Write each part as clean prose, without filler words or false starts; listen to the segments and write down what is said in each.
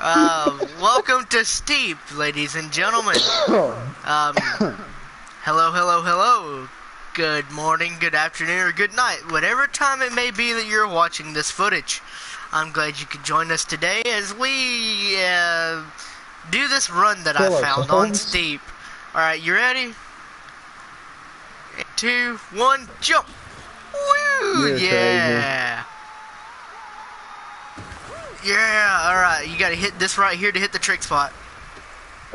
Welcome to Steep, ladies and gentlemen. Um, hello, hello, hello. Good morning, good afternoon, or good night, whatever time it may be that you're watching this footage. I'm glad you could join us today as we do this run that I found on Steep. Alright, you ready? 2, 1, jump! Woo! You're Yeah! Yeah, alright, you gotta hit this right here to hit the trick spot.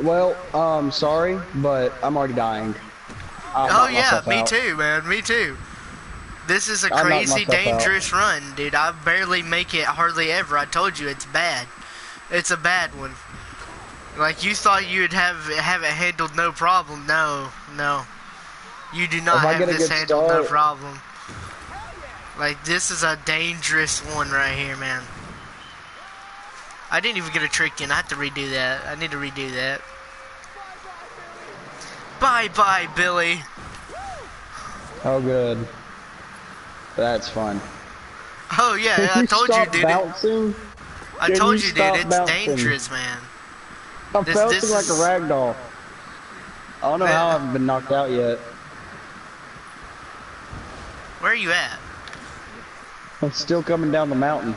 Well, sorry, but I'm already dying. Oh yeah, me too, man, me too. This is a crazy dangerous run, dude. I barely make it hardly ever. I told you, it's bad. It's a bad one. Like, you thought you'd have it handled no problem. No, no. You do not have this handled no problem. Like, this is a dangerous one right here, man. I didn't even get a trick in. I have to redo that. I need to redo that. Bye-bye, Billy. Oh, good. That's fun. Oh, yeah, I told you, dude. Bouncing? I told you, dude, it's dangerous, man. I'm bouncing like a rag doll. I don't know how I haven't been knocked out yet. Where are you at? I'm still coming down the mountain.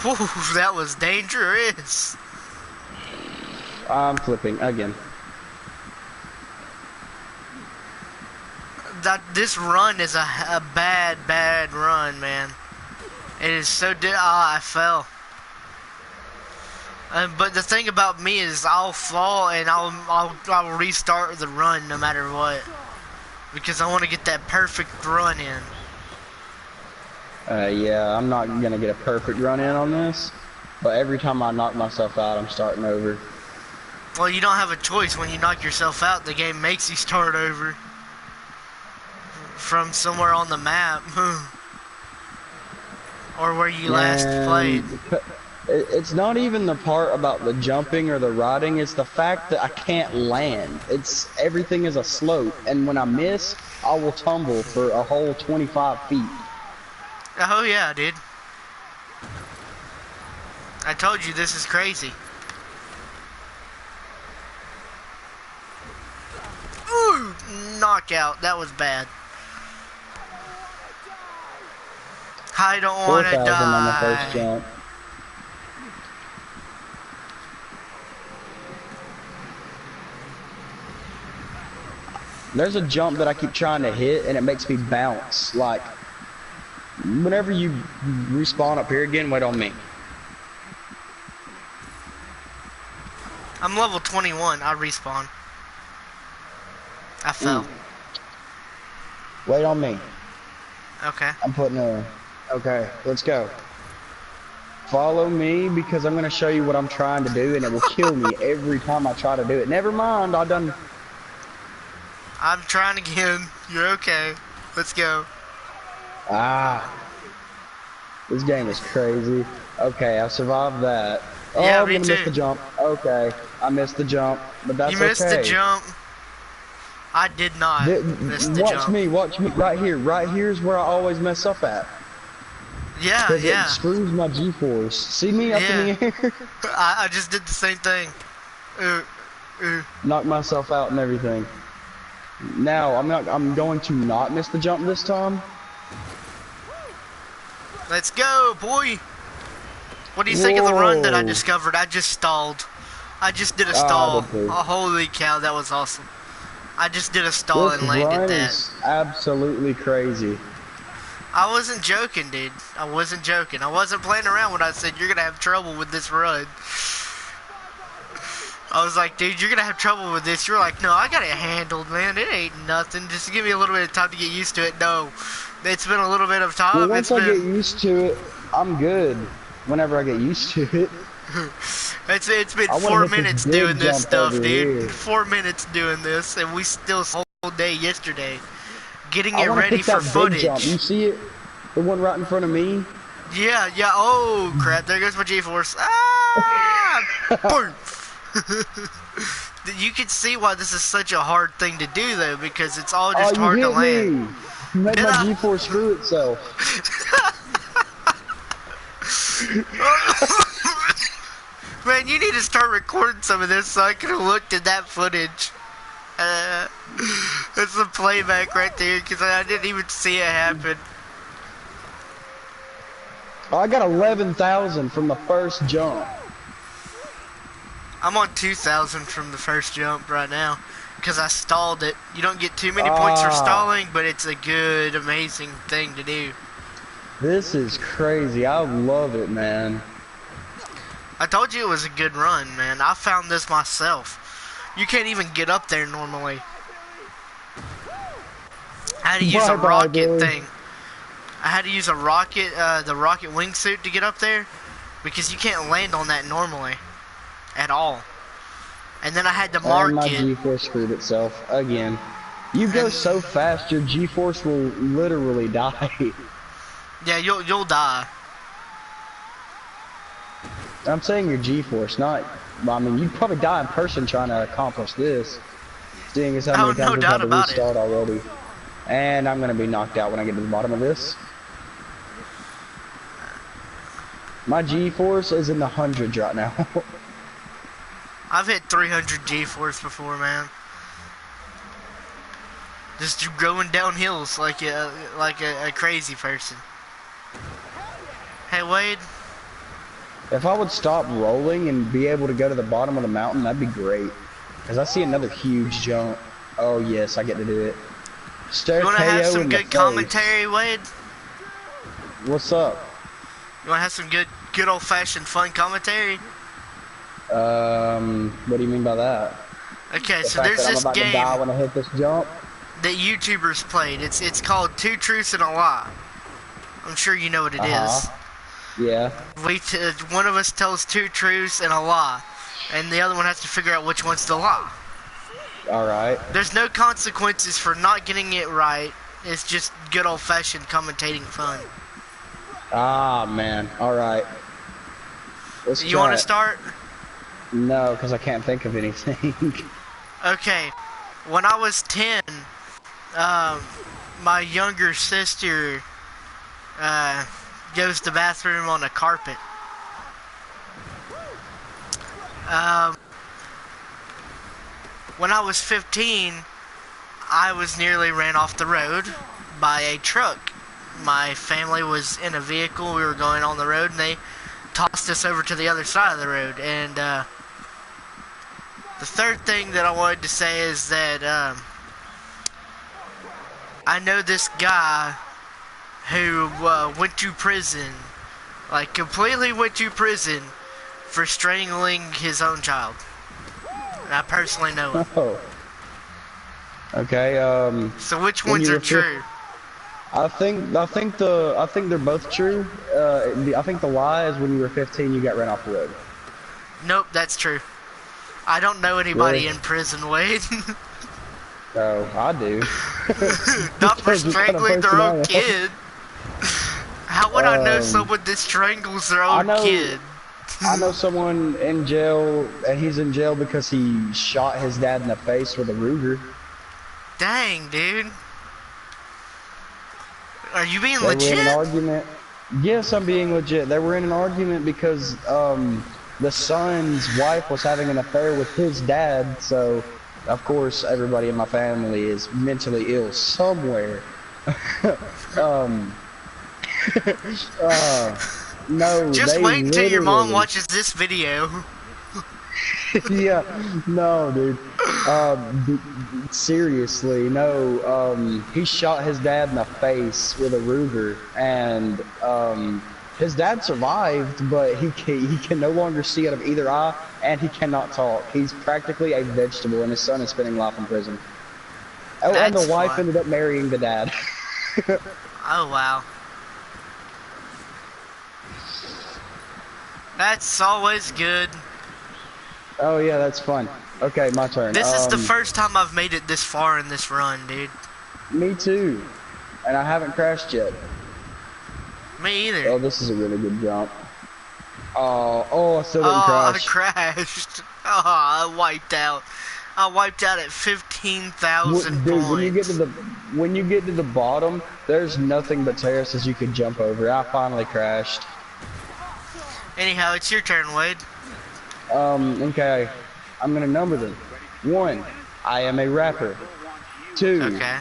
Whew, that was dangerous. I'm flipping again. This run is a bad run, man. It is so I fell. But the thing about me is I'll fall and I'll restart the run no matter what, because I want to get that perfect run in. Yeah, I'm not gonna get a perfect run in on this, but every time I knock myself out, I'm starting over. Well, you don't have a choice. When you knock yourself out, the game makes you start over from somewhere on the map or where you last played. It's not even the part about the jumping or the riding, it's the fact that I can't land. Everything is a slope, and when I miss, I will tumble for a whole 25 feet. Oh yeah, dude. I told you this is crazy. Ooh, knockout. That was bad. I don't want to die. On the first jump. There's a jump that I keep trying to hit, and it makes me bounce. Like, whenever you respawn up here again, wait on me. I'm level 21. I respawn. I fell. Wait on me. Okay. I'm putting a... Okay, let's go. Follow me, because I'm going to show you what I'm trying to do, and it will kill me every time I try to do it. Never mind, I'm trying again. You're okay. Let's go. Ah. This game is crazy. Okay, I survived that. Oh, yeah, I'm going to miss the jump. Okay, I missed the jump, but that's okay. You missed the jump. I did not miss the jump. Watch me. Right here. Right here is where I always mess up at. Yeah, yeah. It screws my G-force. See me up in the air? I just did the same thing. Knock myself out and everything. Now, I'm going to not miss the jump this time. Let's go, boy. What do you think of the run that I discovered? I just stalled. I just did a stall. Oh, holy cow, that was awesome. I just did a stall and landed that. Is absolutely crazy. I wasn't joking, dude. I wasn't joking. I wasn't playing around when I said you're gonna have trouble with this run. I was like, dude, you're gonna have trouble with this. You're like, no, I got it handled, man. It ain't nothing. Just give me a little bit of time to get used to it. No, it's been a little bit of time. Well, once I get used to it, I'm good. Whenever I get used to it. It's been 4 minutes doing this stuff, dude. 4 minutes doing this, and we still all day yesterday getting it ready for footage. You see it? The one right in front of me? Yeah, yeah. Oh, crap. There goes my G-force. Ah! Boom! You can see why this is such a hard thing to do, though, because it's all just hard to land. Made Did my I? G-force screw itself. Man, you need to start recording some of this so I could have looked at that footage. That's the playback right there because I didn't even see it happen. Oh, I got 11,000 from the first jump. I'm on 2,000 from the first jump right now because I stalled it. You don't get too many points for stalling, but it's a good, amazing thing to do. This is crazy. I love it, man. I told you it was a good run, man. I found this myself. You can't even get up there normally. I had to use a rocket thing. I had to use a rocket, the rocket wingsuit to get up there because you can't land on that normally at all. And then I had to mark my it. My G-force screwed itself again. You go so fast, your G-force will literally die. Yeah, you'll die. I'm saying your G-force, not. I mean, you'd probably die in person trying to accomplish this. Seeing as how many times we've had to restart already. And I'm gonna be knocked out when I get to the bottom of this. My G-force is in the hundreds right now. I've hit 300 G-force before, man. Just going down hills like a crazy person. Hey, Wade. If I would stop rolling and be able to go to the bottom of the mountain, that'd be great. Because I see another huge jump. Oh, yes, I get to do it. You want to have some good commentary, Wade? What's up? You want to have some good old-fashioned fun commentary? What do you mean by that? Okay, so there's this game to die when I hit this jump? that YouTubers played. It's called Two Truths and a Lie. I'm sure you know what it is. Yeah. One of us tells two truths and a lie, and the other one has to figure out which one's the lie. Alright. There's no consequences for not getting it right. It's just good old-fashioned commentating fun. Ah, man. Alright. You want to start? No, because I can't think of anything. Okay. When I was 10, my younger sister goes to the bathroom on a carpet. When I was 15, I was nearly ran off the road by a truck. My family was in a vehicle, we were going on the road, and they tossed us over to the other side of the road. And the third thing that I wanted to say is that I know this guy who went to prison, like completely went to prison for strangling his own child. And I personally know him. Oh. Okay, So which ones are true? I think they're both true. I think the lie is when you were 15 you got ran off the road. Nope, that's true. I don't know anybody in prison, Wade. Oh, I do. Not for strangling their own kid. How would I know someone that strangles their own kid? I know someone in jail, and he's in jail because he shot his dad in the face with a Ruger. Dang, dude. Are you being legit? legit? Were in an argument. Yes, I'm being legit. They were in an argument because the son's wife was having an affair with his dad, so of course everybody in my family is mentally ill somewhere. No, just wait until your mom watches this video. Yeah, no, dude. Seriously, no. He shot his dad in the face with a Ruger, and his dad survived, but he can no longer see out of either eye, and he cannot talk. He's practically a vegetable, and his son is spending life in prison. Oh, and the wife ended up marrying the dad. Oh, wow. That's always good. Oh yeah, that's fun. Okay, my turn. This is the first time I've made it this far in this run, dude. Me too. And I haven't crashed yet. Me either. Oh, this is a really good jump. Oh, I still didn't crash. I crashed. Oh, I wiped out. I wiped out at 15,000 points. Dude, when you get to when you get to the bottom, there's nothing but terraces you could jump over. I finally crashed. Anyhow, it's your turn, Wade. Okay. I'm gonna number them. 1, I am a rapper. 2, Okay.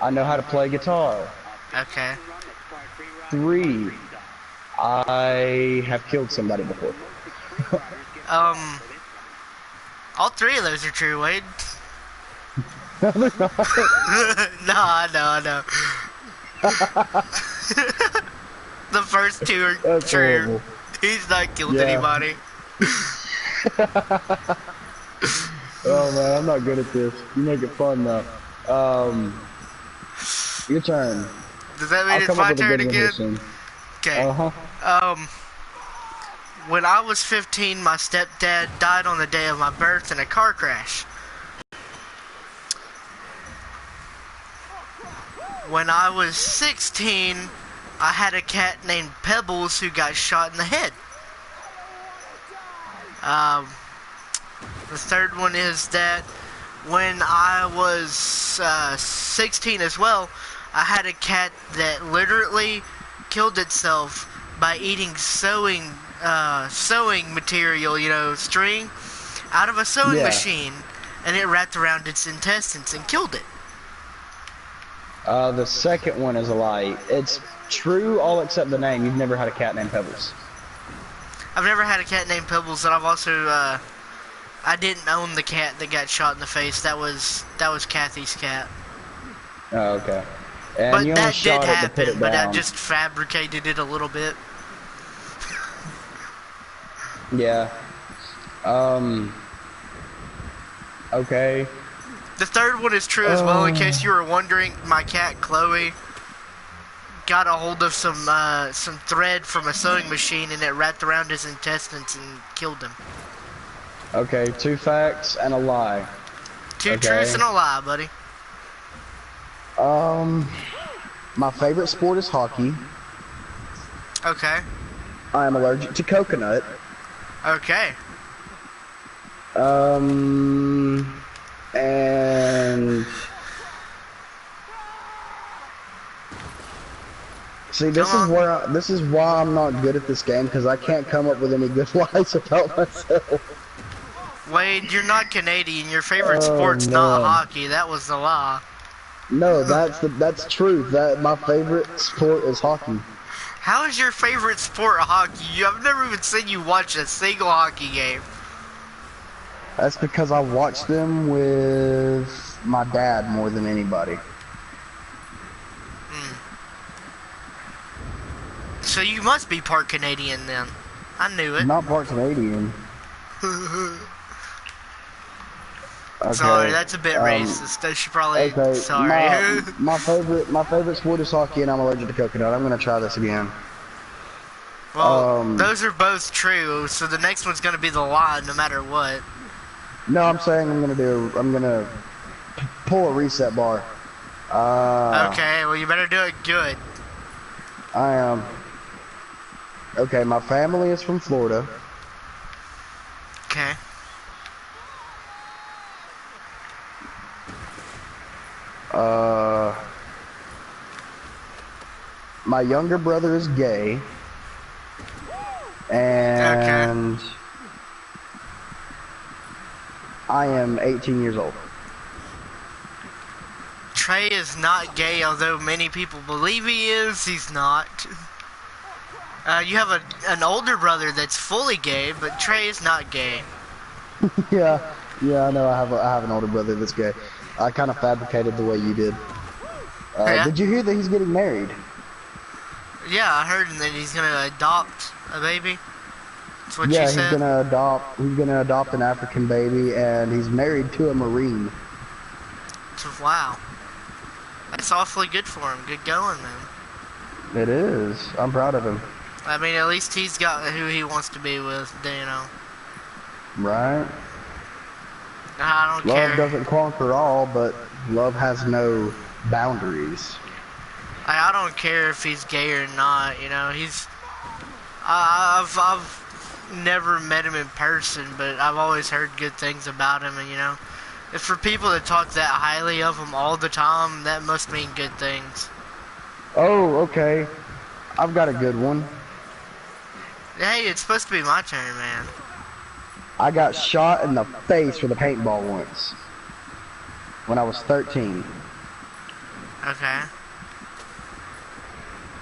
I know how to play guitar. Okay. 3, I have killed somebody before. All 3 of those are true, Wade. No, they're not. No, I know. The first 2 are That's true. horrible. He's not killed Yeah. anybody. Oh man, I'm not good at this. You make it fun though. Your turn. Does that mean I'll it's come up my with a turn good one again? soon. Okay. When I was 15, my stepdad died on the day of my birth in a car crash. When I was 16, I had a cat named Pebbles who got shot in the head. The third one is that when I was 16 as well, I had a cat that literally killed itself by eating sewing material, you know, string, out of a sewing machine, and it wrapped around its intestines and killed it. The second one is a lie. It's true all except the name. You've never had a cat named Pebbles. I've never had a cat named Pebbles, and I've also I didn't own the cat that got shot in the face. That was Kathy's cat. Oh, okay. And But you only that shot did it to put happen, it but I down. just fabricated it a little bit. Yeah. Okay. The third one is true as well, in case you were wondering. My cat Chloe got a hold of some thread from a sewing machine, and it wrapped around his intestines and killed him. Okay, 2 facts and a lie. 2 truths and a lie, buddy. My favorite sport is hockey. Okay. I am allergic to coconut. Okay. And see, this is why I'm not good at this game, because I can't come up with any good lies about myself. Wade, you're not Canadian. Your favorite sport's not hockey. That was the lie. No, that's true. That my favorite sport is hockey. How is your favorite sport hockey? I've never even seen you watch a single hockey game. That's because I watch them with my dad more than anybody. So you must be part Canadian then. I knew it. Not part Canadian. Okay, sorry, that's a bit racist. I should probably. Okay, sorry. my favorite sport is hockey, and I'm allergic to coconut. I'm gonna try this again. Well, those are both true. So the next one's gonna be the lie, no matter what. No, I'm saying I'm gonna pull a reset bar. Okay, well you better do it good. I am. Okay, my family is from Florida. Okay. My younger brother is gay. And I am 18 years old. Trey is not gay, although many people believe he is. He's not. You have an older brother that's fully gay, but Trey is not gay. yeah, I know. I have an older brother that's gay. I kind of fabricated the way you did. Did you hear that he's getting married? Yeah, I heard that he's gonna adopt a baby. That's what you said. He's gonna adopt an African baby, and he's married to a Marine. Wow. That's awfully good for him. Good going, man. It is. I'm proud of him. I mean, at least he's got who he wants to be with, you know. Right? I don't care. Love doesn't conquer all, but love has no boundaries. I don't care if he's gay or not, you know. I've never met him in person, but I've always heard good things about him, and you know, If for people to talk that highly of them all the time, that must mean good things. Oh, okay. I've got a good one. Hey, it's supposed to be my turn, man. I got shot in the face with a paintball once. When I was 13. Okay.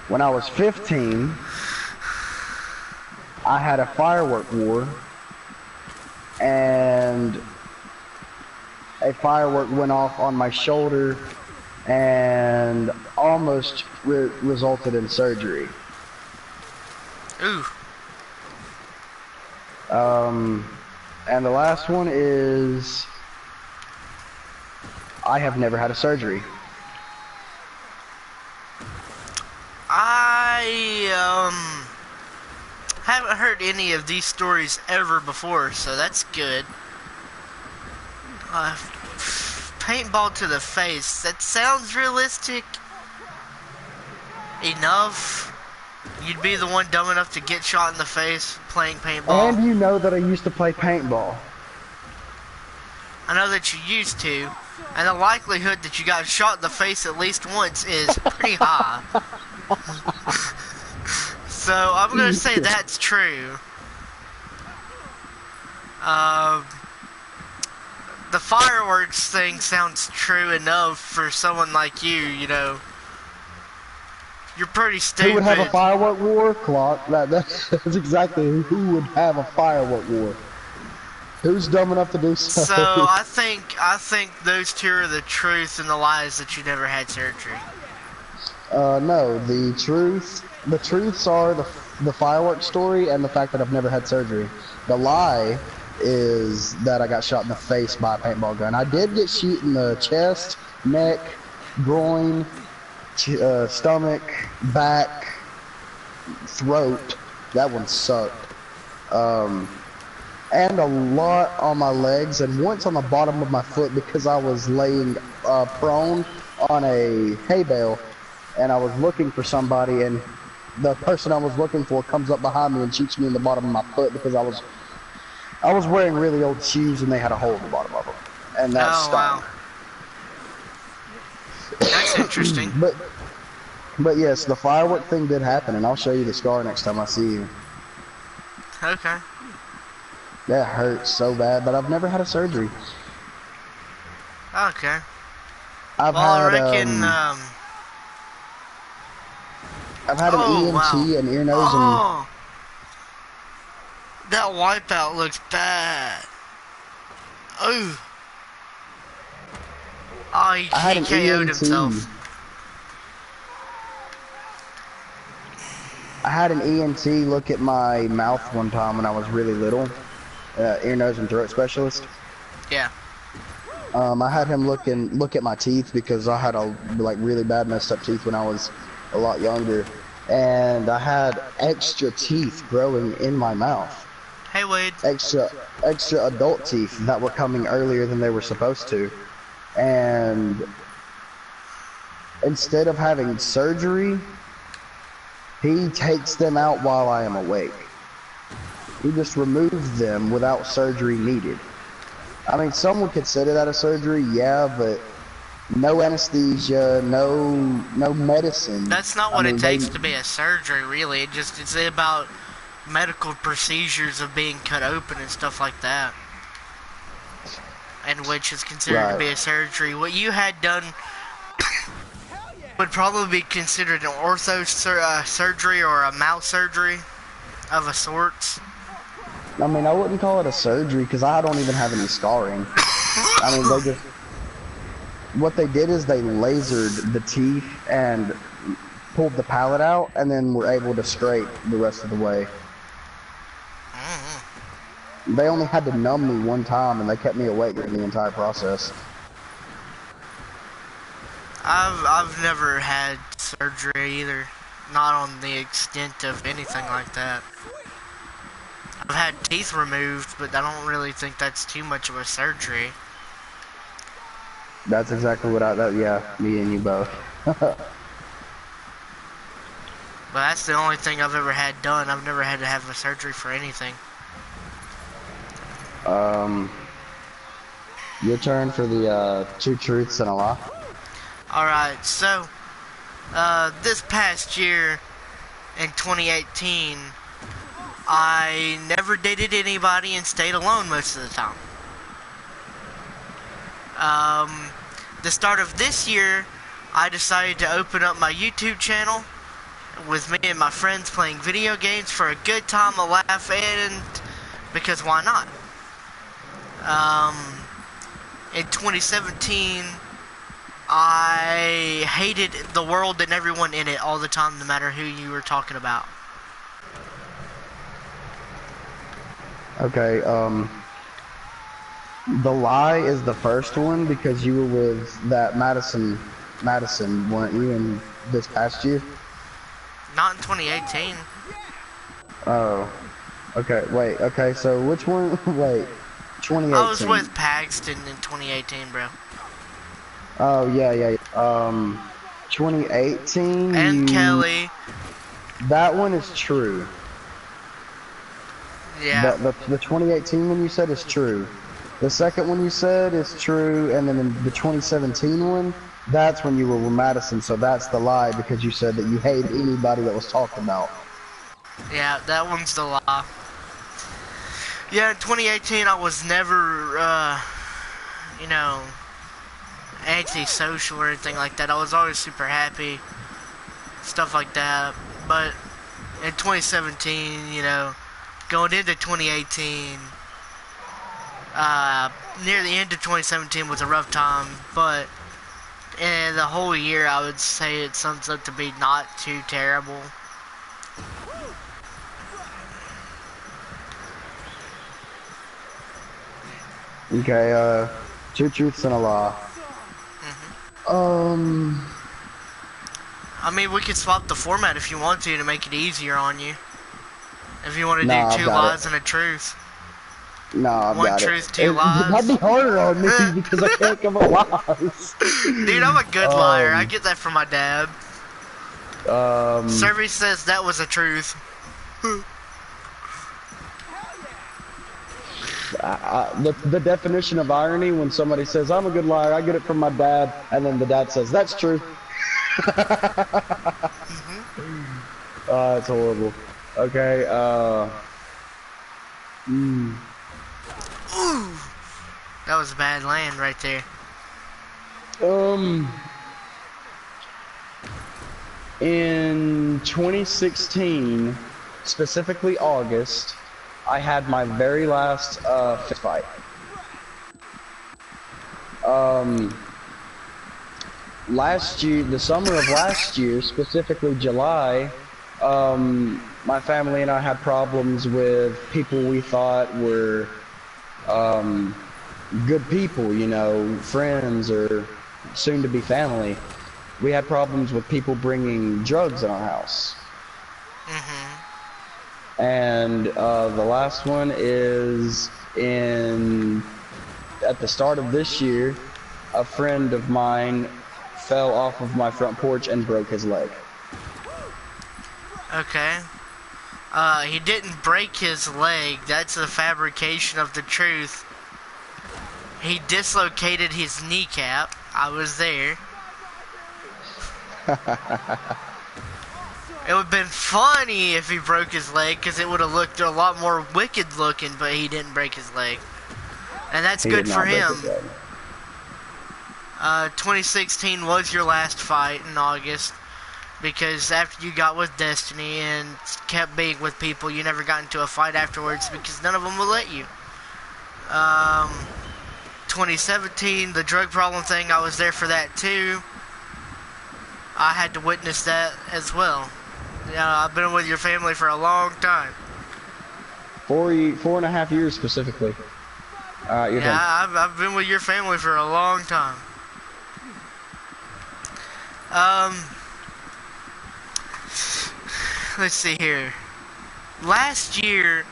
When I was 15, I had a firework war. And a firework went off on my shoulder and almost resulted in surgery. Ooh. And the last one is I have never had a surgery. I haven't heard any of these stories ever before, so that's good. Paintball to the face. That sounds realistic enough. You'd be the one dumb enough to get shot in the face playing paintball. And you know that I used to play paintball. I know that you used to, and the likelihood that you got shot in the face at least once is pretty high. So I'm gonna say that's true. The fireworks thing sounds true enough for someone like you, you know. You're pretty stupid. Who would have a firework war? KLOK. That's exactly who would have a firework war. Who's dumb enough to do so? So I think those two are the truth and the lies that you never had surgery. No, the truths are the fireworks story and the fact that I've never had surgery. The lie is that I got shot in the face by a paintball gun. I did get shot in the chest, neck, groin, stomach, back, throat. That one sucked. And a lot on my legs, and once on the bottom of my foot because I was laying prone on a hay bale, and I was looking for somebody, and the person I was looking for comes up behind me and shoots me in the bottom of my foot because I was wearing really old shoes and they had a hole in the bottom of them, and that stung. Wow. That's interesting. But yes, the firework thing did happen, and I'll show you the scar next time I see you. Okay. That hurts so bad, but I've never had a surgery. Okay. I've had an ENT, an ear, nose, and... That wipeout looks bad. Oh. Oh, he KO'd himself. I had an ENT look at my mouth one time when I was really little. Ear, nose, and throat specialist. Yeah. I had him look at my teeth because I had really bad messed up teeth when I was a lot younger, and I had extra teeth growing in my mouth. Hey Wade. Extra adult teeth that were coming earlier than they were supposed to, and instead of having surgery, he takes them out while I am awake. He just removes them without surgery needed. I mean, some would consider that a surgery, yeah, but no anesthesia, no medicine. That's not what it takes to be a surgery, really. It's about medical procedures of being cut open and stuff like that. And which is considered to be a surgery. What you had done would probably be considered an ortho surgery or a mouth surgery of a sorts. I mean, I wouldn't call it a surgery because I don't even have any scarring. I mean, what they did is they lasered the teeth and pulled the palate out, and then were able to scrape the rest of the way. They only had to numb me one time, and they kept me awake during the entire process. I've never had surgery either, not on the extent of anything like that. I've had teeth removed, but I don't really think that's too much of a surgery. That's exactly what yeah, me and you both. But that's the only thing I've ever had done. I've never had to have a surgery for anything. Your turn for the two truths and a lie. Alright, so, this past year, in 2018, I never dated anybody and stayed alone most of the time. The start of this year, I decided to open up my YouTube channel with me and my friends playing video games for a good time, a laugh, and because why not? In 2017, I hated the world and everyone in it all the time, no matter who you were talking about. Okay, the lie is the first one because you were with that Madison, weren't you, in this past year? Not in 2018. Oh, okay, wait, okay, so which one, wait, 2018. I was with Paxton in 2018, bro. Oh, yeah. 2018. And Kelly. That one is true. Yeah. The 2018 one you said is true. The second one you said is true, and then the 2017 one, that's when you were with Madison, so that's the lie because you said that you hated anybody that was talked about. Yeah, that one's the lie. Yeah, in 2018 I was never, you know, antisocial or anything like that. I was always super happy, stuff like that. But in 2017, you know, going into 2018, near the end of 2017 was a rough time, but in the whole year I would say it sums up to be not too terrible. Okay, two truths and a lie. I mean, we could swap the format if you want to make it easier on you. If you want to do two lies and a truth. No, I've One got truth, it. two lies. That'd be harder on me because I can't come up lies. Dude, I'm a good liar. I get that from my dad. Survey says that was a truth. The definition of irony when somebody says, I'm a good liar, I get it from my dad, and then the dad says, that's true. It's horrible. Okay, Ooh. That was a bad land right there. In 2016, specifically August, I had my very last fist fight. Last year, the summer of last year, specifically July, my family and I had problems with people we thought were good people, you know, friends or soon to be family. We had problems with people bringing drugs in our house. And the last one is at the start of this year, a friend of mine fell off of my front porch and broke his leg. Okay. He didn't break his leg. That's a fabrication of the truth. He dislocated his kneecap. I was there. It would have been funny if he broke his leg, because it would have looked a lot more wicked looking, but he didn't break his leg. And that's good for him. 2016 was your last fight in August, because after you got with Destiny and kept being with people, you never got into a fight afterwards because none of them will let you. 2017, the drug problem thing, I was there for that too. I had to witness that as well. Yeah, I've been with your family for a long time. 4.5 years specifically. Yeah, I've been with your family for a long time. Let's see here. Last year,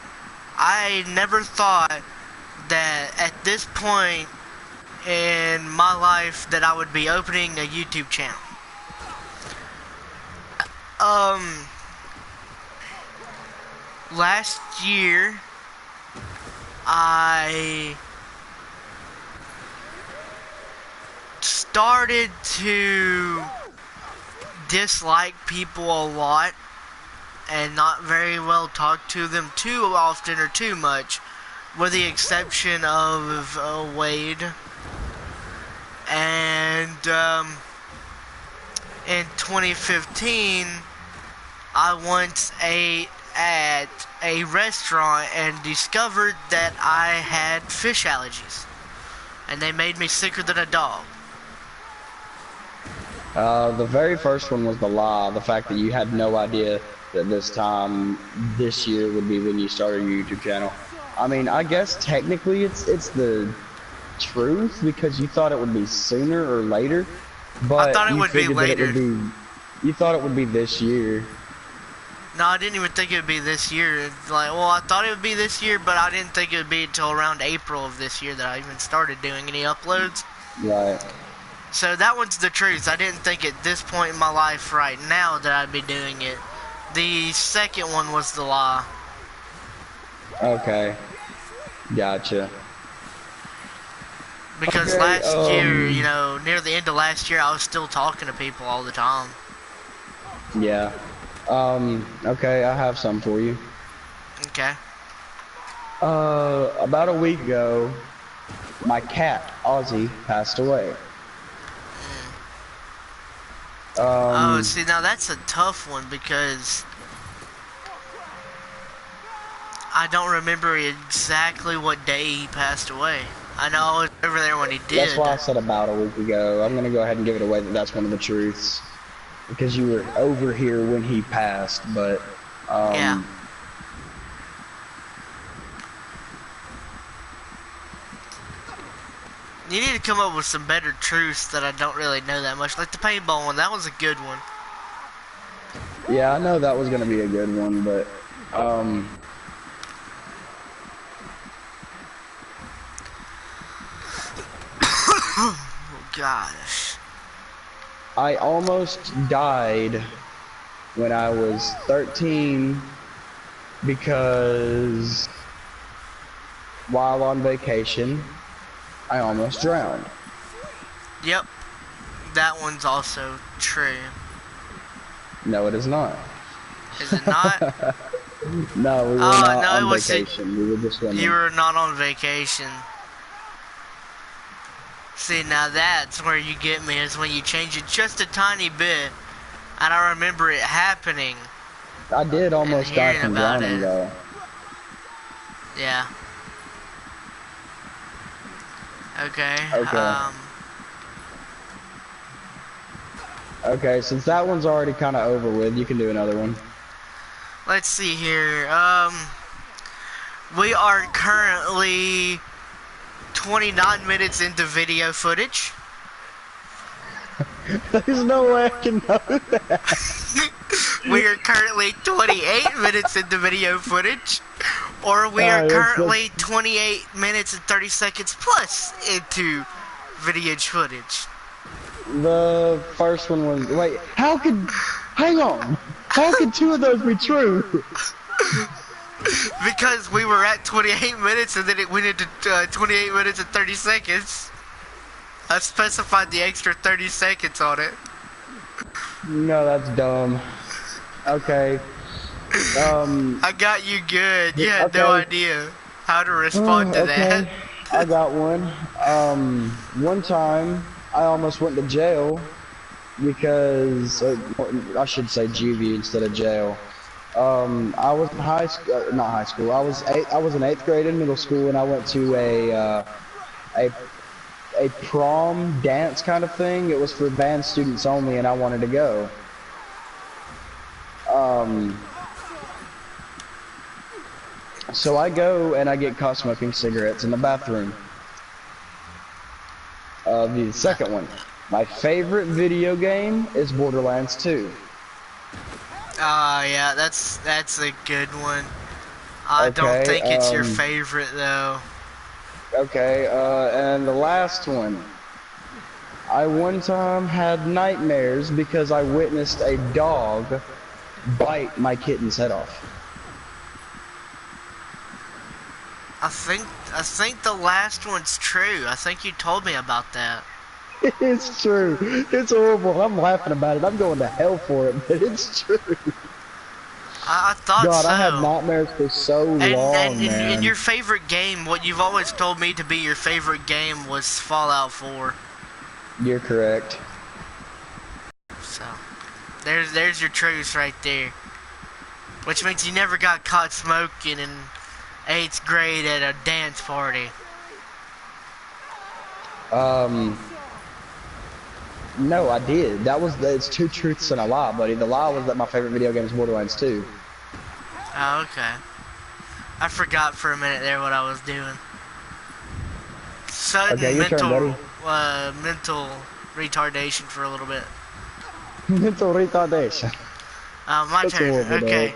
I never thought that at this point in my life that I would be opening a YouTube channel. Last year, I started to dislike people a lot and not very well talk to them too often or too much, with the exception of Wade. And in 2015, I once ate at a restaurant and discovered that I had fish allergies, and they made me sicker than a dog. The very first one was the lie, the fact that you had no idea that this year would be when you started your YouTube channel. I mean, I guess technically it's the truth, because you thought it would be sooner or later, but I thought it would be later. You thought it would be this year. No, I didn't even think it would be this year. It's like, well, I thought it would be this year, but I didn't think it would be until around April of this year that I even started doing any uploads. Right. So that one's the truth. I didn't think at this point in my life right now that I'd be doing it. The second one was the lie. Okay. Gotcha. Because last year, you know, near the end of last year, I was still talking to people all the time. Yeah. Okay, I have some for you. Okay. About a week ago, my cat, Ozzy, passed away. Oh, see, now that's a tough one because I don't remember exactly what day he passed away. I know I was over there when he did. That's why I said about a week ago. I'm going to go ahead and give it away that that's one of the truths. Because you were over here when he passed, but... yeah. You need to come up with some better truths that I don't really know that much. Like the paintball one, that was a good one. Yeah, I know that was going to be a good one, but... Oh, gosh. I almost died when I was 13 because while on vacation, I almost drowned. Yep. That one's also true. No, it is not. Is it not? No, we were not on was vacation. We were just swimming. You were not on vacation. See, now that's where you get me, is when you change it just a tiny bit, and I remember it happening. I did almost die from drowning, though. Yeah. Okay. Okay, since that one's already kind of over with, you can do another one. Let's see here. We are currently 29 minutes into video footage. There's no way I can know that. We are currently 28 minutes into video footage, or we are currently 28 minutes and 30 seconds plus into video footage. The first one was... Wait, hang on. How could two of those be true? Because we were at 28 minutes and then it went into 28 minutes and 30 seconds. I specified the extra 30 seconds on it. No, that's dumb. Okay. I got you good. You had no idea how to respond to that. I got one. One time I almost went to jail because I should say juvie instead of jail. I was in not high school. I was in 8th grade in middle school, and I went to a prom dance kind of thing. It was for band students only, and I wanted to go. So I go and I get caught smoking cigarettes in the bathroom. The second one. My favorite video game is Borderlands 2. Yeah, that's a good one. I don't think it's your favorite though. Okay, and the last one. I one time had nightmares because I witnessed a dog bite my kitten's head off. I think the last one's true. I think you told me about that. It's true. It's horrible. I'm laughing about it. I'm going to hell for it, but it's true. I thought God, I had so. nightmares for so And long, in man. your favorite game, what you've always told me to be your favorite game was Fallout 4. You're correct. So, there's your truth right there. Which means you never got caught smoking in 8th grade at a dance party. No, I did. It's two truths and a lie, buddy. The lie was that my favorite video game is Borderlands 2. Oh, okay. I forgot for a minute there what I was doing. Sudden Okay, your turn, buddy. mental retardation for a little bit. Mental retardation. My That's turn. horrible, Okay.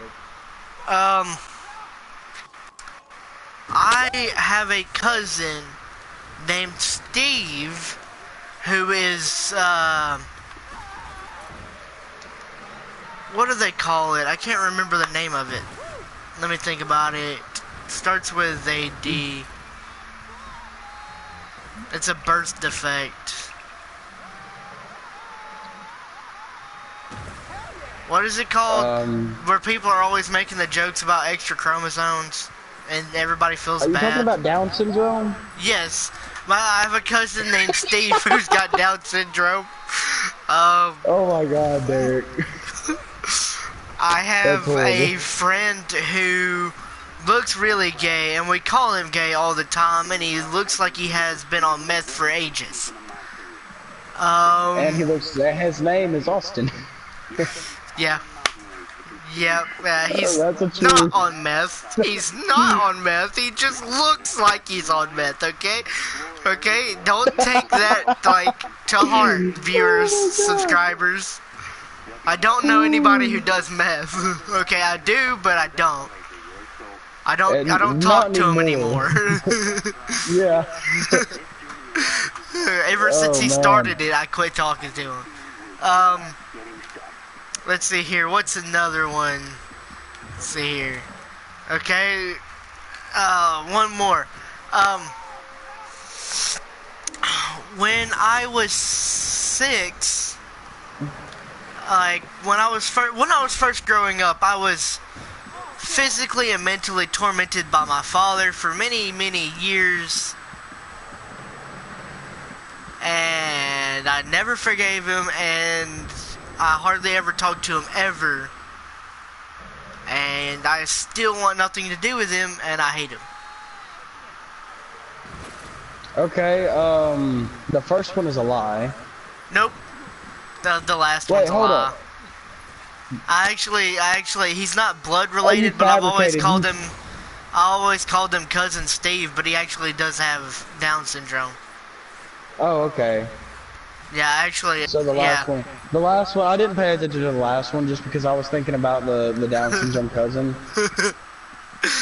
I have a cousin named Steve who is, what do they call it? I can't remember the name of it. Let me think about it. Starts with a D. It's a birth defect. What is it called? Where people are always making the jokes about extra chromosomes and everybody feels bad. Are you talking about Down syndrome? Yes. I have a cousin named Steve who's got Down syndrome. Oh my God, Derek. I have a friend who looks really gay, and we call him gay all the time, and he looks like he has been on meth for ages. And his name is Austin. Yeah. Yep, he's That's not on meth. He's not on meth. He just looks like he's on meth, okay? Okay? Don't take that, like, to heart, viewers, subscribers. I don't know anybody who does meth. Okay, I do, but I don't. I don't talk to him anymore. Yeah. Ever since he started it, I quit talking to him. Let's see here. What's another one? Let's see here. Okay. One more. When I was 6, like when I was first growing up, I was physically and mentally tormented by my father for many, many years. And I never forgave him, and I hardly ever talked to him ever. And I still want nothing to do with him, and I hate him. Okay, the first one is a lie. Nope. The last one's a lie. I actually, he's not blood related, but I always called him Cousin Steve, but he actually does have Down syndrome. Oh, okay. Yeah, actually. So the last one, I didn't pay attention to the last one just because I was thinking about the Down syndrome cousin.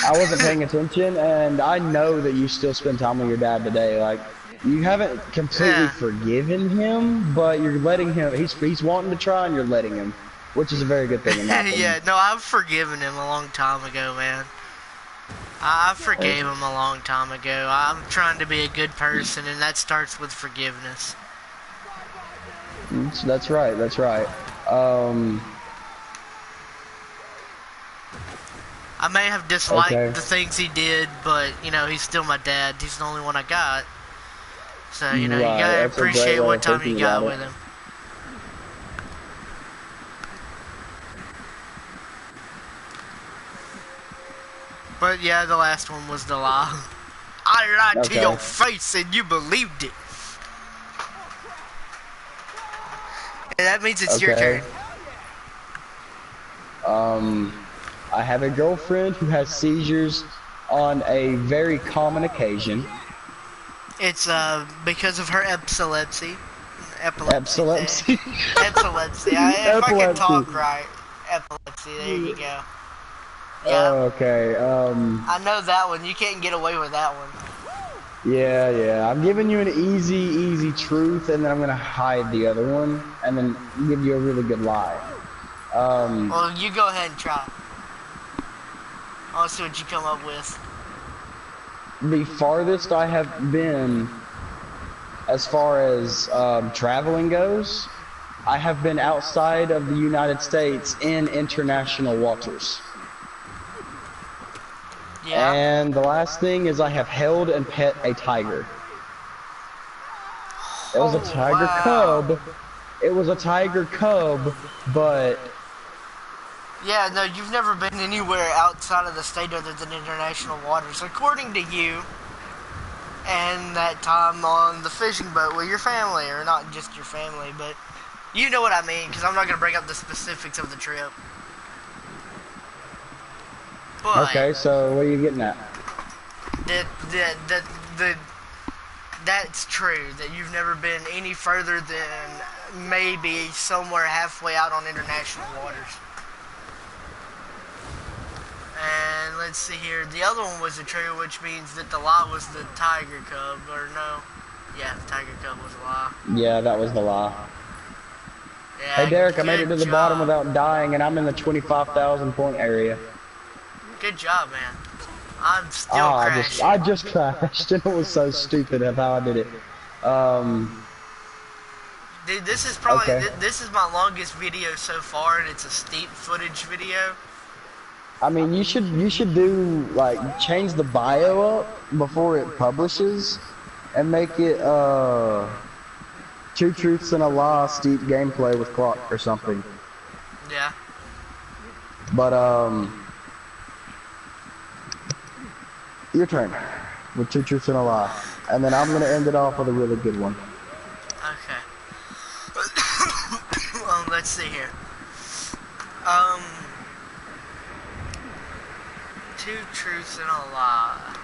I wasn't paying attention, and I know that you still spend time with your dad today. Like, you haven't completely forgiven him, but you're letting him. He's wanting to try, and you're letting him, which is a very good thing. In my opinion. Yeah, no, I've forgiven him a long time ago, man. I forgave him a long time ago. I'm trying to be a good person, and that starts with forgiveness. That's right. That's right. I may have disliked the things he did, but, you know, he's still my dad. He's the only one I got. So, you know, you gotta appreciate what time you got with him. But, yeah, the last one was the lie. I lied to your face and you believed it. And that means it's your turn. I have a girlfriend who has seizures on a very common occasion. It's because of her epilepsy. Epilepsy. Epilepsy. If I can talk right. Epilepsy. There you go. Yeah. Okay. I know that one. You can't get away with that one. Yeah. I'm giving you an easy truth, and then I'm gonna hide the other one, and then give you a really good lie. Well, you go ahead and try. I'll see what you come up with. The farthest I have been As far as traveling goes, I have been outside of the United States in international waters. Yeah. And the last thing is I have held and pet a tiger. It was a Oh, tiger wow. cub. It was a tiger cub, but Yeah, no, you've never been anywhere outside of the state other than international waters, according to you. And that time on the fishing boat with your family, or not just your family, but you know what I mean, because I'm not going to bring up the specifics of the trip. But okay, so what are you getting at? that that that the that's true that you've never been any further than maybe somewhere halfway out on international waters. And let's see here. The other one was the true, which means that the lie was the tiger cub, or no? Yeah, the tiger cub was a lie. Yeah, that was the lie. Hey Yeah, Derek, I made it good to the bottom job. without dying, and I'm in the 25,000 point area. Good job, man. I'm still Ah, crashing. I just crashed, and it was so stupid of how I did it. Dude, this is probably Okay. this is my longest video so far, and it's a steep footage video. I mean, you should do like change the bio up before it publishes, and make it two truths and a lie steep gameplay with KLOK or something. Yeah. But your turn with two truths and a lie, and then I'm gonna end it off with a really good one. Okay. Let's see here. Um, two truths and a lie.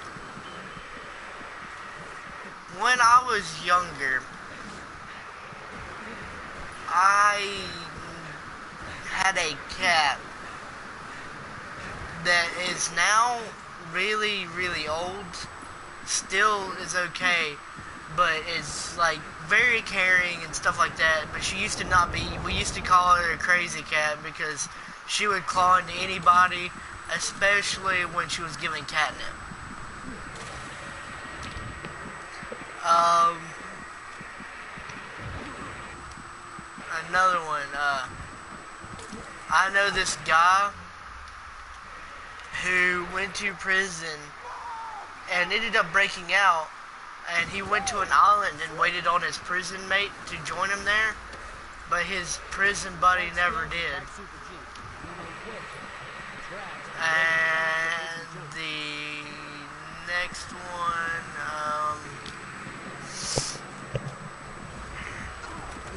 When I was younger, I had a cat that is now really, really old. Still is okay, but is like very caring and stuff like that. But she used to not be. We used to call her a crazy cat because she would claw into anybody, especially when she was given catnip. Another one. I know this guy who went to prison and ended up breaking out, and he went to an island and waited on his prison mate to join him there, but his prison buddy never did. And the next one,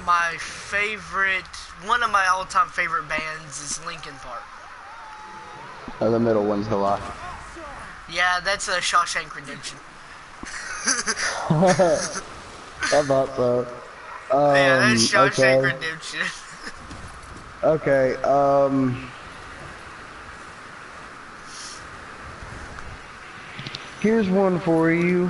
my favorite, one of my all-time favorite bands is Linkin Park. Oh, the middle one's the lie. Yeah, that's a Shawshank Redemption. I thought so. Yeah, that's Shawshank Okay. Redemption. Okay, here's one for you.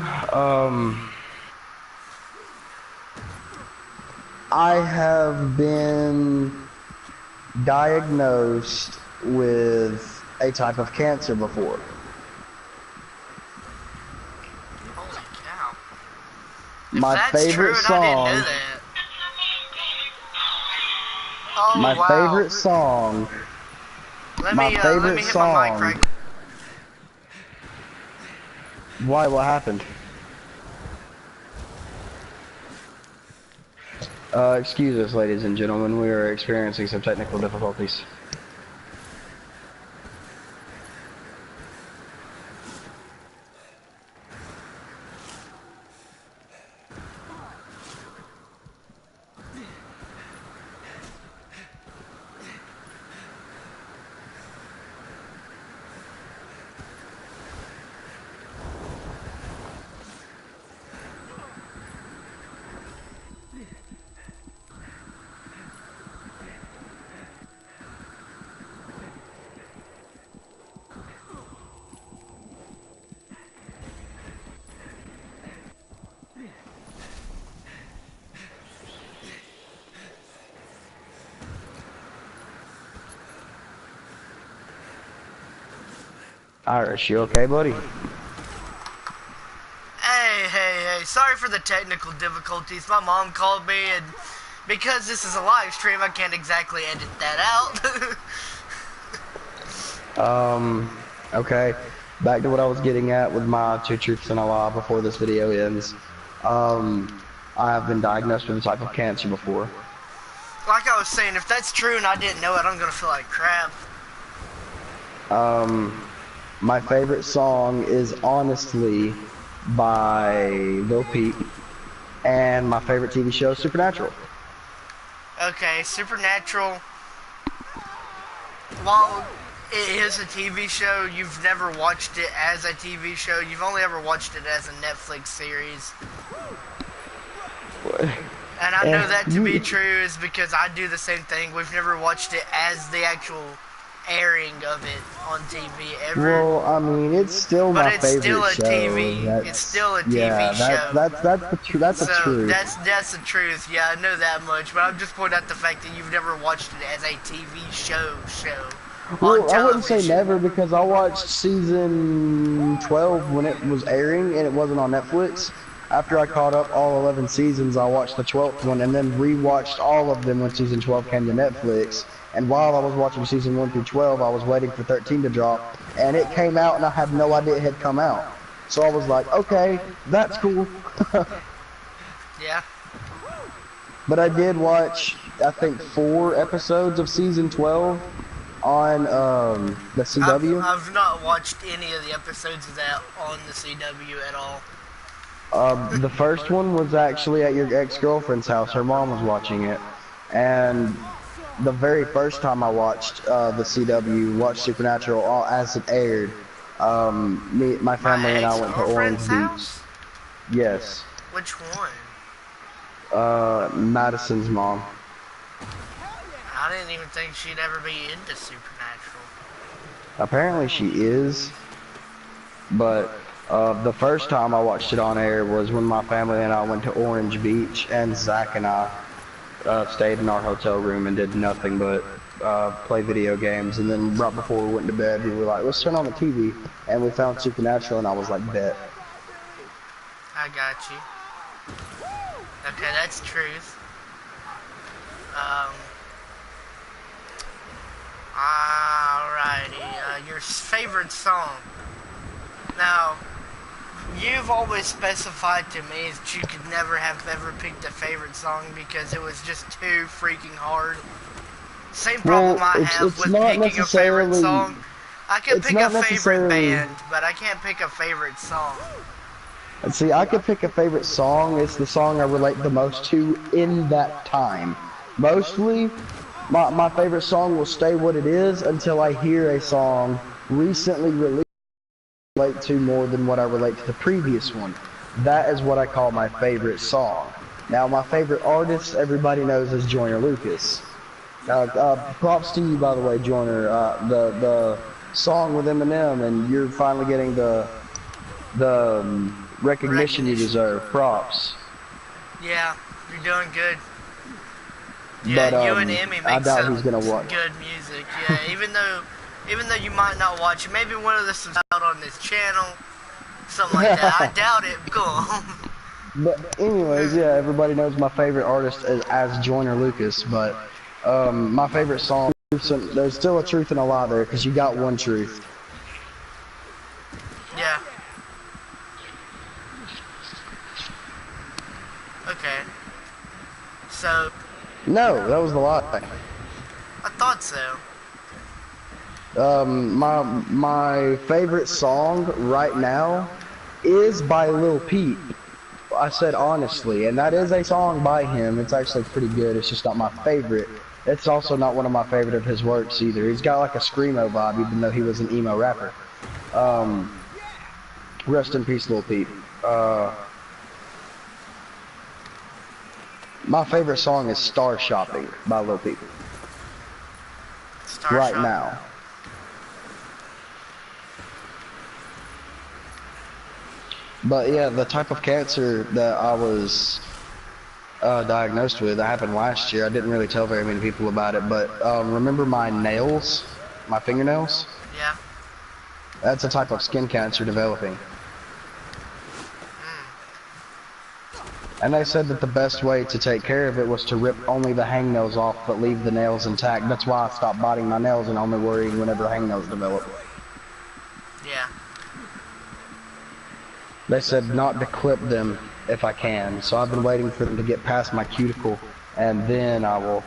I have been diagnosed with a type of cancer before. Holy cow. My If that's favorite true, and I didn't song, know that. Oh, my wow. favorite song, Let my me favorite hit my mic song. right. Why? What happened? Excuse us, ladies and gentlemen. We are experiencing some technical difficulties. Irish, you okay, buddy? Hey, Anyway, sorry for the technical difficulties. My mom called me, and because this is a live stream, I can't exactly edit that out. Okay. Back to what I was getting at with my 2 truths and a lie before this video ends. I have been diagnosed with a type of cancer before. Like I was saying, if that's true and I didn't know it, I'm gonna feel like crap. My favorite song is honestly by Lil Peep, and my favorite TV show is Supernatural. Okay, Supernatural. While it is a TV show, you've never watched it as a TV show. You've only ever watched it as a Netflix series. What? And I know that to be true is because I do the same thing. We've never watched it as the actual airing of it on TV ever. Well, I mean, it's still my favorite show. It's still a TV show. That's the truth. That's the truth. That's the truth. Yeah, I know that much. But I'm just pointing out the fact that you've never watched it as a TV show. Well, I wouldn't say never, because I watched season 12 when it was airing and it wasn't on Netflix. After I caught up all 11 seasons, I watched the 12th one and then rewatched all of them when season 12 came to Netflix. And while I was watching season 1 through 12, I was waiting for 13 to drop, and it came out and I had no idea it had come out. So I was like, okay, that's cool. Yeah. But I did watch, I think, 4 episodes of season 12 on the CW. I've not watched any of the episodes of that on the CW at all. The first one was actually at your ex-girlfriend's house. Her mom was watching it. And the very first time I watched the CW, watched Supernatural as it aired, my family and I went to Orange Beach. Yes. Which one? Madison's mom. I didn't even think she'd ever be into Supernatural. Apparently she is, but the first time I watched it on air was when my family and I went to Orange Beach, and Zach and I stayed in our hotel room and did nothing but play video games. And then right before we went to bed, we were like, let's turn on the TV, and we found Supernatural, and I was like, bet. I got you. Okay, that's truth. Alrighty, your favorite song. Now, you've always specified to me that you could never have ever picked a favorite song because it was just too freaking hard. Same problem I have with picking a favorite song. I can pick a favorite band, but I can't pick a favorite song. See, I could pick a favorite song. It's the song I relate the most to in that time. Mostly, my favorite song will stay what it is until I hear a song recently released relate to more than what I relate to the previous one. That is what I call my favorite song. Now, my favorite artist, everybody knows, is Joyner Lucas. Props to you, by the way, Joyner. The song with Eminem, and you're finally getting the recognition you deserve. Props. Yeah, you're doing good. Yeah, but, you and Emmy make some good music. Yeah, even though you might not watch it, maybe one of this is out on this channel, something like that. I doubt it. Go on. But anyways, yeah, everybody knows my favorite artist as Joyner Lucas. But my favorite song, there's still a truth and a lie there, because you got one truth. Yeah. Okay. So. No, that was the lie. I thought so. My favorite song right now is by Lil Peep. I said honestly, and that is a song by him. It's actually pretty good. It's just not my favorite. It's also not one of my favorite of his works either. He's got like a screamo vibe, even though he was an emo rapper. Rest in peace, Lil Peep. My favorite song is Star Shopping by Lil Peep. Right now. But yeah, the type of cancer that I was diagnosed with, that happened last year. I didn't really tell very many people about it, but remember my nails, my fingernails? Yeah. That's a type of skin cancer developing. And they said that the best way to take care of it was to rip only the hangnails off but leave the nails intact. That's why I stopped biting my nails and only worrying whenever hangnails develop. Yeah. They said not to clip them if I can, so I've been waiting for them to get past my cuticle, and then I will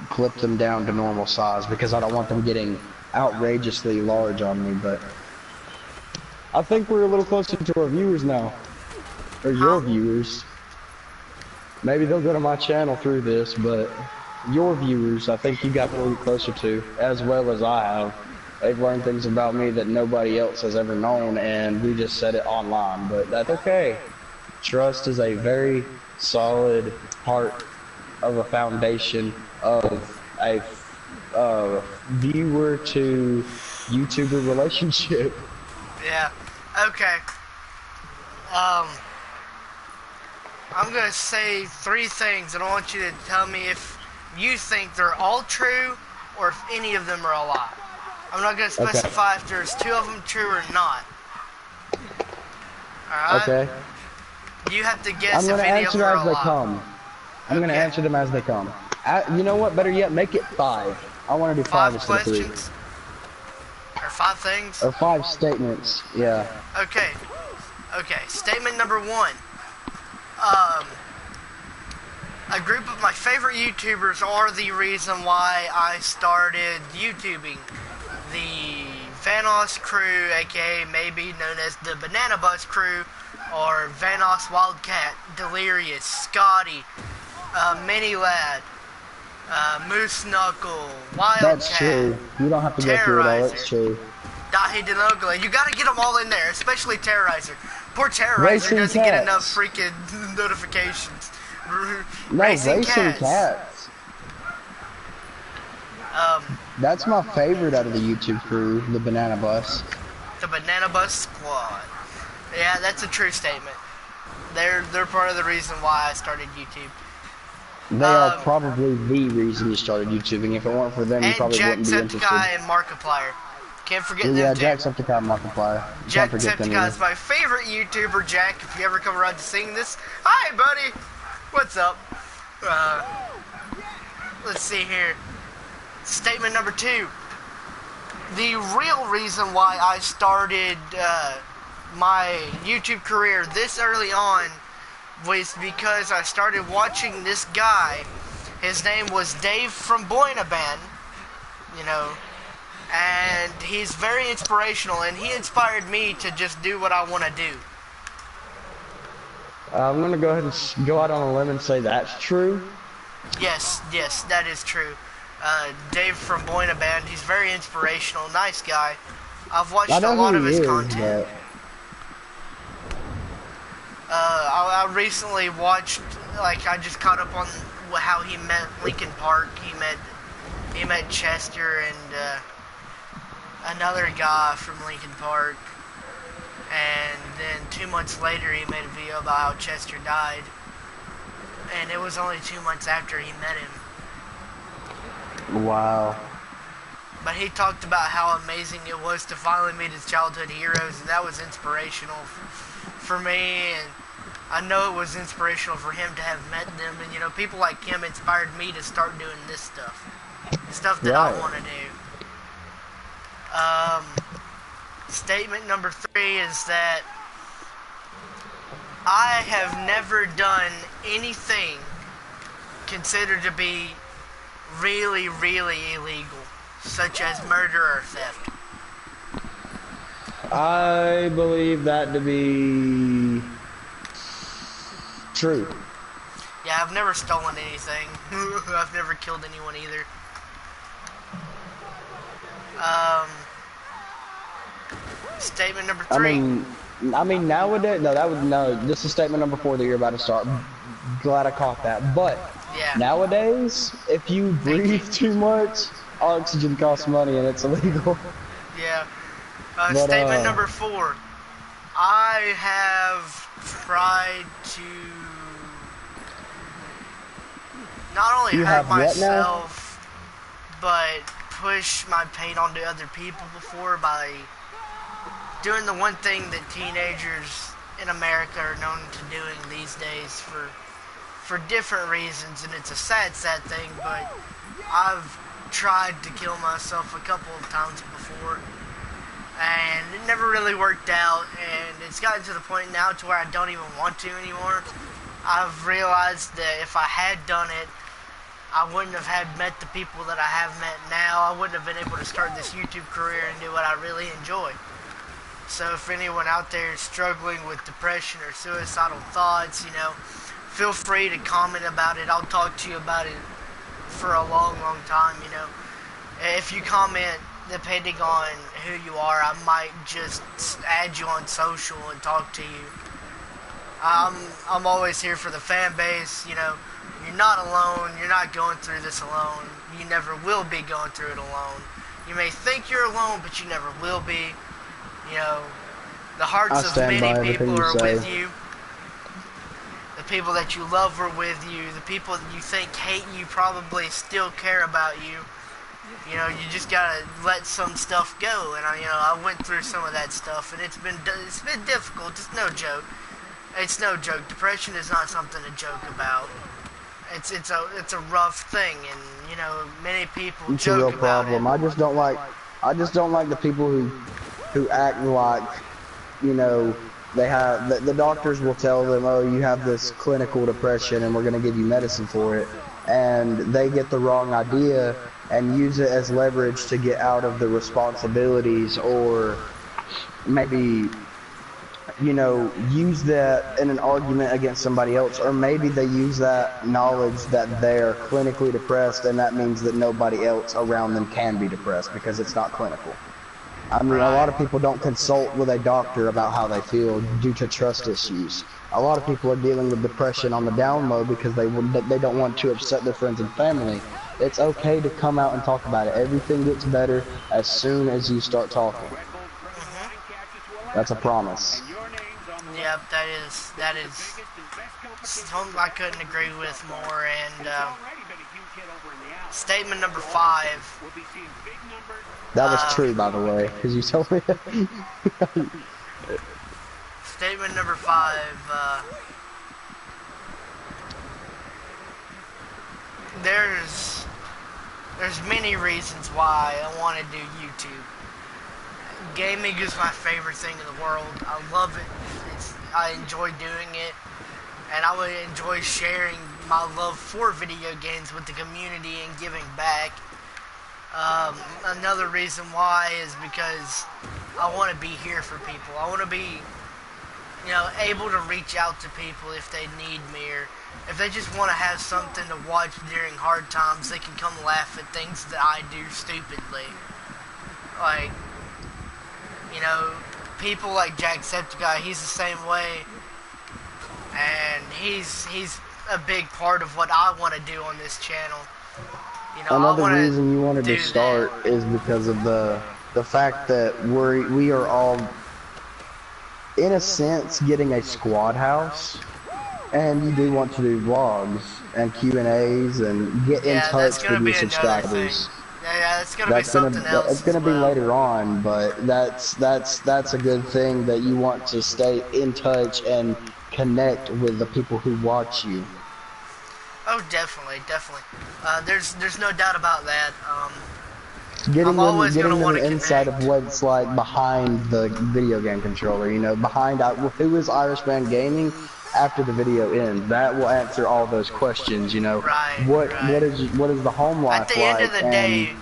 clip them down to normal size because I don't want them getting outrageously large on me. But I think we're a little closer to our viewers now, or your viewers. Maybe they'll go to my channel through this, but your viewers, I think you got a little closer to, as well as I have. They've learned things about me that nobody else has ever known, and we just said it online, but that's okay. Trust is a very solid part of a foundation of a viewer to YouTuber relationship. Yeah. Okay. I'm gonna say 3 things, and I want you to tell me if you think they're all true or if any of them are a lie. I'm not gonna specify if there's 2 of them true or not. Alright? Okay. You have to guess if any of them are a lie. I'm gonna answer them as they come. You know what? Better yet, make it 5. I want to do 5 instead of 3. 5 questions? Or 5 things? Or 5 statements. Yeah. Okay. Okay. Statement number 1. A group of my favorite YouTubers are the reason why I started YouTubing. The Vanos crew, aka maybe known as the Banana Bus crew, or Vanos Wildcat, Delirious, Scotty, Mini Lad, Moose Knuckle, Wildcat. That's true. You don't have to go through it all. That's true. Dahi Denogla. You gotta get them all in there, especially Terrorizer. Poor Terrorizer doesn't get enough freaking notifications. Racing Cats. That's my favorite out of the YouTube crew, the Banana Bus. The Banana Bus Squad. Yeah, that's a true statement. They're part of the reason why I started YouTube. They are probably the reason you started YouTubing. If it weren't for them, you probably wouldn't be interested. And Markiplier. Can't forget them Yeah, too. Jacksepticeye and Markiplier. Jacksepticeye is my favorite YouTuber, Jack. If you ever come around to sing this, hi, buddy. What's up? Let's see here. Statement number 2. The real reason why I started my YouTube career this early on was because I started watching this guy. His name was Dave from Boina Band, you know, and he's very inspirational, and he inspired me to just do what I want to do. I'm going to go ahead and go out on a limb and say that's true. Yes, that is true. Dave from Boina Band, he's very inspirational, nice guy. I've watched a lot of his content. I recently watched, like, I just caught up on how he met Linkin Park. He met Chester and another guy from Linkin Park. And then 2 months later, he made a video about how Chester died. And it was only 2 months after he met him. Wow. But he talked about how amazing it was to finally meet his childhood heroes, and that was inspirational for me, and I know it was inspirational for him to have met them, and you know, people like him inspired me to start doing this stuff. Stuff that I want to do. Statement number 3 is that I have never done anything considered to be really, really illegal, such as murder or theft. I believe that to be true. Yeah, I've never stolen anything. I've never killed anyone either. Statement number 3. I mean nowadays, this is statement number 4 that you're about to start. Glad I caught that. But yeah. Nowadays, if you breathe too much, oxygen costs money and it's illegal. Yeah. Statement number 4. I have tried to not only hurt myself, but push my pain onto other people before by doing the one thing that teenagers in America are known to doing these days for different reasons, and it's a sad thing, but I've tried to kill myself a couple of times before, and it never really worked out, and it's gotten to the point now to where I don't even want to anymore. I've realized that if I had done it, I wouldn't have met the people that I have met now. I wouldn't have been able to start this YouTube career and do what I really enjoy. So if anyone out there is struggling with depression or suicidal thoughts, you know, feel free to comment about it. I'll talk to you about it for a long, long time, you know. If you comment, depending on who you are, I might just add you on social and talk to you. I'm always here for the fan base, you know. You're not alone. You're not going through this alone. You never will be going through it alone. You may think you're alone, but you never will be. You know, the hearts of many people are with you. The people that you love are with you. The people that you think hate you probably still care about you. You know, you just gotta let some stuff go. And I went through some of that stuff, and it's been difficult. It's no joke. It's no joke. Depression is not something to joke about. It's a rough thing, and you know, many people it's joke a real problem. I just don't like the people who act like, you know, they have the doctors will tell them, oh, you have this clinical depression and we're going to give you medicine for it, and they get the wrong idea and use it as leverage to get out of the responsibilities, or maybe, you know, use that in an argument against somebody else, or maybe they use that knowledge that they're clinically depressed, and that means that nobody else around them can be depressed because it's not clinical. I mean, a lot of people don't consult with a doctor about how they feel due to trust issues. A lot of people are dealing with depression on the down low because they don't want to upset their friends and family. It's okay to come out and talk about it. Everything gets better as soon as you start talking. That's a promise. Yep, that is something I couldn't agree with more. And statement number 5. That was true, by the way, because you told me. Statement number 5. There's many reasons why I want to do YouTube. Gaming is my favorite thing in the world. I love it. I enjoy doing it, and I would enjoy sharing my love for video games with the community and giving back. Another reason why is because I want to be here for people. I want to be, you know, able to reach out to people if they need me, or if they just want to have something to watch during hard times. They can come laugh at things that I do stupidly. Like, you know, people like Jacksepticeye, he's the same way, and he's a big part of what I want to do on this channel. You know, another reason you wanted to start is because of the fact that we are all, in a sense, getting a squad house, and you do want to do vlogs and Q&As and get in touch with your subscribers. Yeah, it's gonna be something else. It's gonna be later on, but that's a good thing that you want to stay in touch and connect with the people who watch you. Oh, definitely. There's no doubt about that. Getting them an insight of what it's like behind the video game controller. You know, behind who is Irishman Gaming after the video ends. That will answer all those questions. You know, what is the home life like? At the end of the day,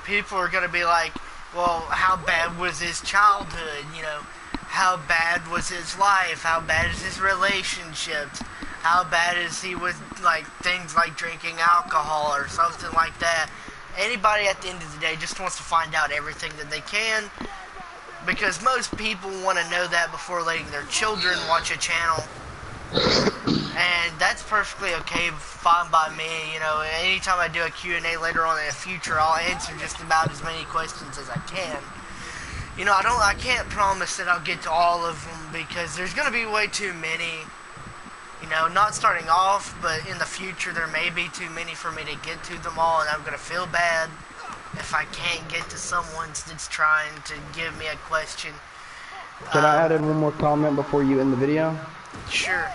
people are gonna be like, well, how bad was his childhood? You know, how bad was his life? How bad is his relationships? How bad is he with, like, things like drinking alcohol or something like that? Anybody at the end of the day just wants to find out everything that they can, because most people want to know that before letting their children watch a channel. And that's perfectly okay, fine by me. You know, anytime I do a Q&A later on in the future, I'll answer just about as many questions as I can. You know, I can't promise that I'll get to all of them, because there's going to be way too many. You know, not starting off, but in the future there may be too many for me to get to them all, and I'm going to feel bad if I can't get to someone that's trying to give me a question. Can I add in one more comment before you end the video? Sure.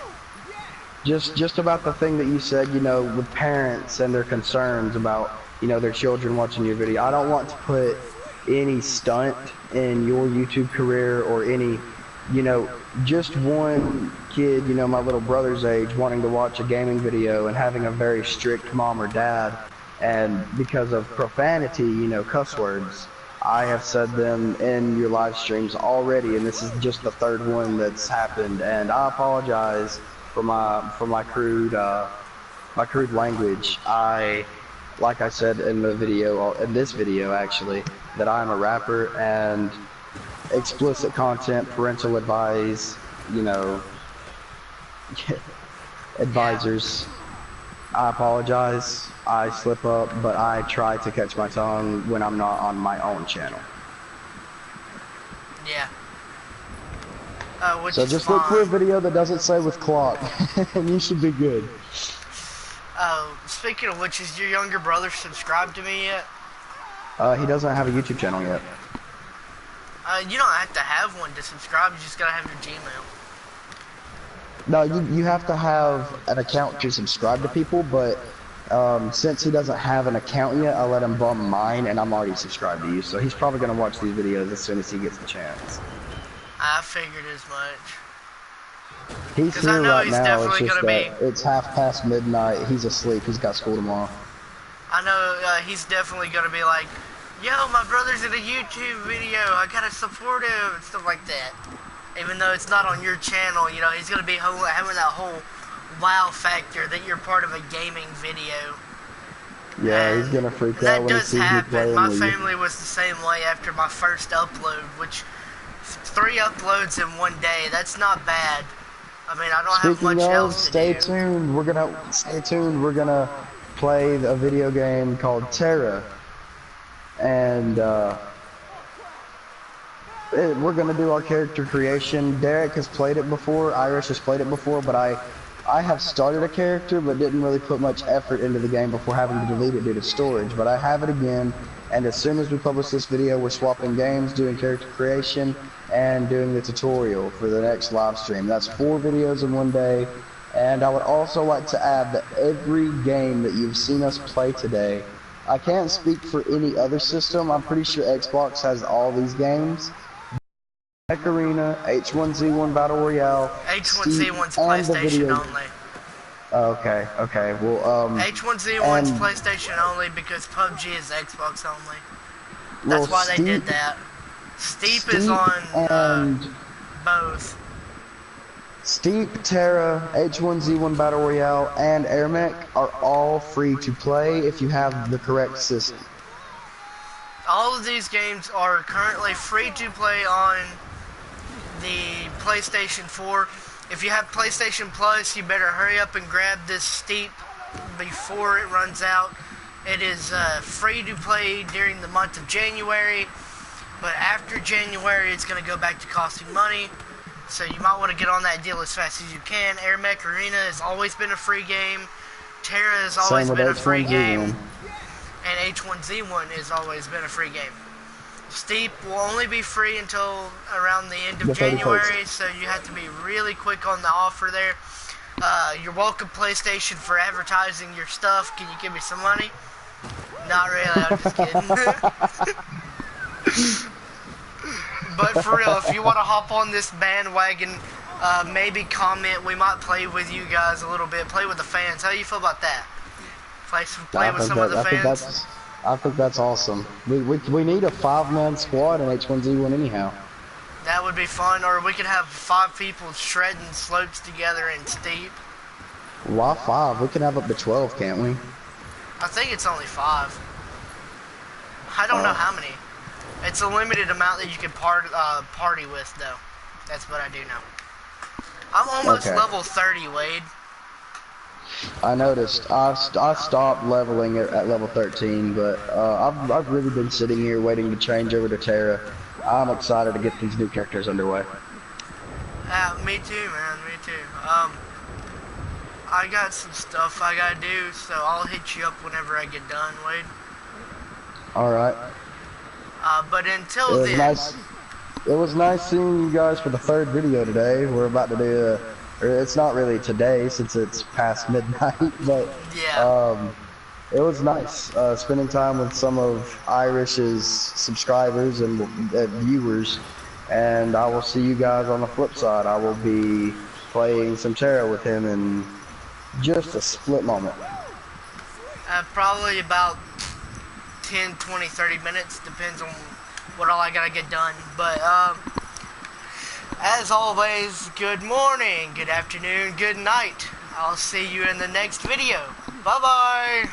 Just about the thing that you said, you know, with parents and their concerns about, you know, their children watching your video. I don't want to put any stunt in your YouTube career or any, you know, just one kid, you know, my little brother's age, wanting to watch a gaming video and having a very strict mom or dad, and because of profanity, you know, cuss words, I have said them in your live streams already, and this is just the third one that's happened, and I apologize for my crude language. Like I said in the video, in this video actually, that I'm a rapper, and explicit content, parental advice, you know, advisors. I apologize. I slip up, but I try to catch my tongue when I'm not on my own channel. Yeah. So just look for a video that doesn't say with KLOK, and you should be good. Speaking of which, is your younger brother subscribed to me yet? He doesn't have a YouTube channel yet. You don't have to have one to subscribe, you just gotta have your Gmail. No, you have to have an account to subscribe to people, but since he doesn't have an account yet, I let him bum mine, and I'm already subscribed to you, so he's probably going to watch these videos as soon as he gets the chance. I figured as much. He's here right now, it's just that it's midnight, he's asleep, he's got school tomorrow. I know he's definitely going to be like, yo, my brother's in a YouTube video, I gotta support him, and stuff like that. Even though it's not on your channel, you know, he's going to be having that whole wow factor that you're part of a gaming video. Yeah, and he's going to freak out when he sees me playing. My family was the same way after my first upload, which 3 uploads in one day, that's not bad. I mean, I don't have much else to do. Stay tuned, we're gonna play a video game called Terra. And we're gonna do our character creation. Derek has played it before, Irish has played it before, but I have started a character but didn't really put much effort into the game before having to delete it due to storage. But I have it again, and as soon as we publish this video, we're swapping games, doing character creation, and doing the tutorial for the next live stream. That's 4 videos in one day. And I would also like to add that every game that you've seen us play today, I can't speak for any other system, I'm pretty sure Xbox has all these games. Mech Arena, H1Z1 Battle Royale, H1Z1's PlayStation only. Okay, well, H1Z1's PlayStation only because PUBG is Xbox only. That's why they did that. Steep is on both. Steep, Terra, H1Z1 Battle Royale, and Air Mech are all free to play if you have the correct system. All of these games are currently free to play on the PlayStation 4. If you have PlayStation Plus, you better hurry up and grab this Steep before it runs out. It is free to play during the month of January, but after January it's going to go back to costing money. So you might want to get on that deal as fast as you can. Air Mech Arena has always been a free game. Terra has always been a free game. And H1Z1 has always been a free game. Steep will only be free until around the end of January, so you have to be really quick on the offer there. You're welcome, PlayStation, for advertising your stuff. Can you give me some money? Not really, I'm just kidding. But for real, if you want to hop on this bandwagon, maybe comment. We might play with you guys a little bit. Play with the fans. How do you feel about that? Play with some of the fans? I think that's awesome. We need a 5-man squad in H1Z1 anyhow. That would be fun, or we could have 5 people shredding slopes together in Steep. Why 5? We can have up to 12, can't we? I think it's only 5. I don't know how many. It's a limited amount that you can party with, though. That's what I do know. I'm almost level 30, Wade. I noticed. I stopped leveling at level 13, but I've really been sitting here waiting to change over to Terra. I'm excited to get these new characters underway. Me too, man. Me too. I got some stuff I gotta do, so I'll hit you up whenever I get done, Wade. All right. But until then, It was nice seeing you guys for the third video today. We're about to do or it's not really today since it's past midnight, but Yeah. it was nice spending time with some of Irish's subscribers and viewers. And I will see you guys on the flip side. I will be playing some tarot with him in just a split moment. Probably about 10, 20, 30 minutes. Depends on what all I gotta get done. But, as always, good morning, good afternoon, good night. I'll see you in the next video. Bye-bye.